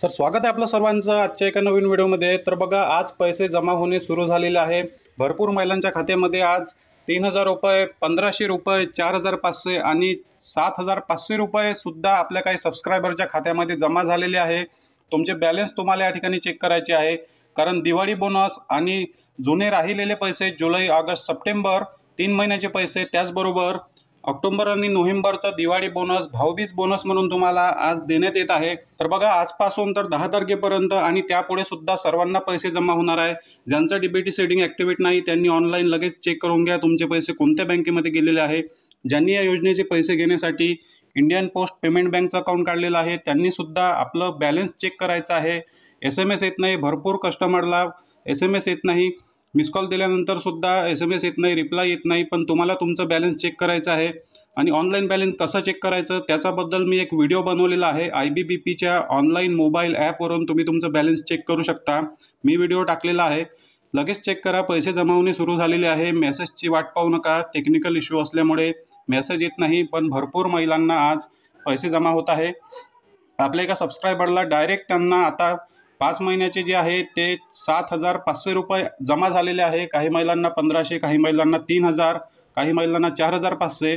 तर स्वागत आहे आपलं सर्वांचं आजच्या एका नवीन व्हिडिओमध्ये। तर बघा, आज पैसे जमा होणे सुरू झालेले आहे। भरपूर महिलांच्या खात्यामध्ये आज 3000 रुपये, 1500 रुपये, 4500 आणि 7500 रुपये सुद्धा आपल्या काही सबस्क्रायबरच्या खात्यामध्ये जमा झालेले आहे। तुमचे बॅलन्स तुम्हाला या ठिकाणी चेक करायचे आहे, कारण दिवाळी बोनस आणि जुने राहिलेले पैसे जुलै, ऑगस्ट, सप्टेंबर 3 महिन्याचे पैसे, त्याचबरोबर ऑक्टोबर आणि नोव्हेंबरचा दिवाळी बोनस, भाऊबीज बोनस म्हणून तुम्हाला आज देण्यात येत आहे। तर बघा, आजपासून तर 10 तारखेपर्यंत आणि त्यापुढे सुद्धा सर्वांना पैसे जमा होणार आहे। ज्यांचं डीबीटी सेटिंग ॲक्टिवेट नाही त्यांनी ऑनलाईन लगेच चेक करून घ्या तुमचे पैसे कोणत्या बँकेमध्ये गेलेले आहे। ज्यांनी या योजनेचे पैसे घेण्यासाठी इंडियन पोस्ट पेमेंट बँकचं अकाउंट काढलेलं आहे त्यांनी सुद्धा आपलं बॅलन्स चेक करायचं आहे। SMS येत नाही, भरपूर कस्टमरला SMS येत नाही, मिस कॉल दिल्यानंतर सुद्धा SMS येत नाही, रिप्लाय येत नाही, पण तुम्हाला तुमचं बॅलन्स चेक करायचं आहे। आणि ऑनलाईन बॅलन्स कसं चेक करायचं त्याच्याबद्दल मी एक व्हिडिओ बनवलेला आहे। IBBPच्या ऑनलाईन मोबाईल ॲपवरून तुम्ही तुमचं बॅलन्स चेक करू शकता। मी व्हिडिओ टाकलेला आहे, लगेच चेक करा। पैसे जमा होणे सुरू झालेले आहे। मेसेजची वाट पाहू नका, टेक्निकल इश्यू असल्यामुळे मेसेज येत नाही, पण भरपूर महिलांना आज पैसे जमा होत आहे। आपल्या एका सबस्क्रायबरला डायरेक्ट त्यांना आता 5 महिन्याचे जे आहे ते 7500 रुपये जमा झालेले आहे। काही महिलांना 1500, काही महिलांना 3000, काही महिलांना 4500,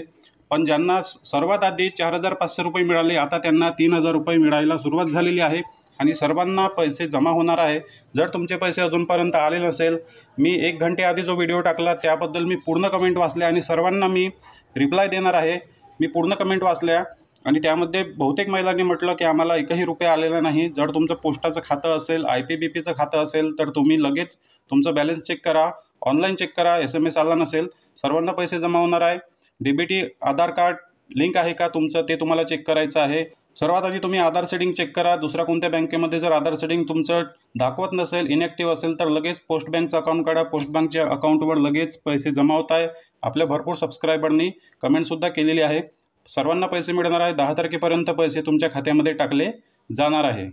पण ज्यांना सर्वात आधी 4500 रुपये मिळाले आता त्यांना 3000 रुपये मिळायला सुरुवात झालेली आहे आणि सर्वांना पैसे जमा होणार आहे। जर तुमचे पैसे अजूनपर्यंत आले नसेल, मी 1 घंटे आधी जो व्हिडिओ टाकला त्याबद्दल मी पूर्ण कमेंट वाचल्या आणि सर्वांना मी रिप्लाय देणार आहे। मी पूर्ण कमेंट वाचल्या आणि त्यामध्ये बहुतेक महिलांनी म्हटलं की आम्हाला एकही रुपया आलेला नाही। जर तुमचं पोस्टाचं खातं असेल, IPBPचं खातं असेल तर तुम्ही लगेच तुमचं बॅलन्स चेक करा, ऑनलाईन चेक करा। SMS आला नसेल, सर्वांना पैसे जमा होणार आहे। डीबीटी आधार कार्ड लिंक आहे का तुमचं ते तुम्हाला चेक करायचं आहे। सर्वात आधी तुम्ही आधार सेटिंग चेक करा। दुसऱ्या कोणत्या बँकेमध्ये जर आधार सेटिंग तुमचं दाखवत नसेल, इनॅक्टिव्ह असेल, तर लगेच पोस्ट बँकचं अकाउंट काढा। पोस्ट बँकच्या अकाउंटवर लगेच पैसे जमा होत आहे। आपल्या भरपूर सबस्क्रायबरनी कमेंटसुद्धा केलेली आहे। सर्वांना पैसे मिळणार आहे। 10 तारखेपर्यंत पैसे तुमच्या खात्यामध्ये टाकले जाणार आहे।